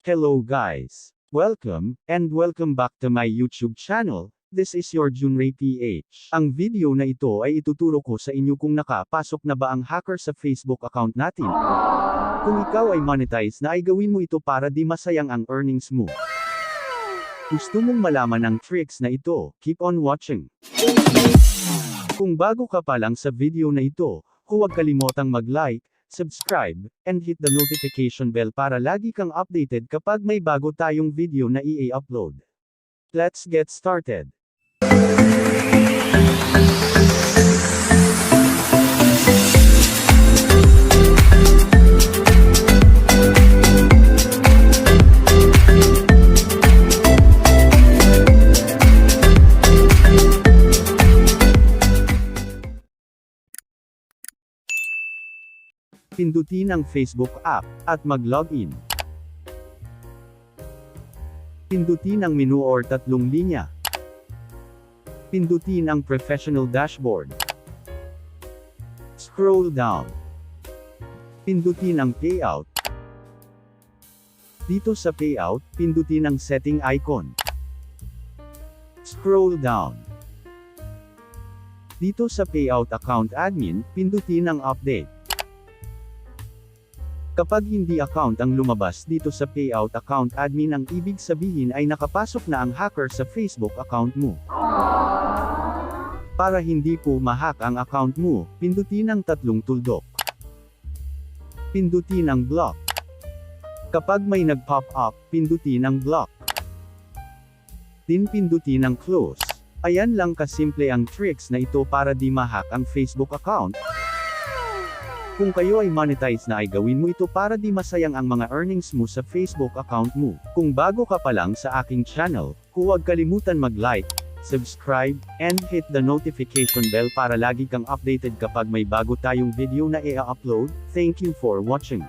Hello guys! Welcome back to my YouTube channel. This is your Junray PH. Ang video na ito ay ituturo ko sa inyo kung nakapasok na ba ang hacker sa Facebook account natin. Kung ikaw ay monetize na ay gawin mo ito para di masayang ang earnings mo. Gusto mong malaman ang tricks na ito, keep on watching. Kung bago ka pa lang sa video na ito, huwag kalimotang mag-like, subscribe, and hit the notification bell para lagi kang updated kapag may bago tayong video na i-upload. Let's get started. Pindutin ang Facebook app, at mag-login. Pindutin ang menu or tatlong linya. Pindutin ang Professional Dashboard. Scroll down. Pindutin ang Payout. Dito sa Payout, pindutin ang Setting icon. Scroll down. Dito sa Payout Account Admin, pindutin ang Update. Kapag hindi account ang lumabas dito sa Payout Account Admin, ang ibig sabihin ay nakapasok na ang hacker sa Facebook account mo. Para hindi po ma-hack ang account mo, pindutin ang tatlong tuldok. Pindutin ang Block. Kapag may nag-pop up, pindutin ang Block. Din pindutin ang Close. Ayan lang kasimple ang tricks na ito para di ma-hack ang Facebook account. Kung kayo ay monetize na ay gawin mo ito para di masayang ang mga earnings mo sa Facebook account mo. Kung bago ka pa lang sa aking channel, huwag kalimutan mag-like, subscribe, and hit the notification bell para lagi kang updated kapag may bago tayong video na i-upload. Thank you for watching.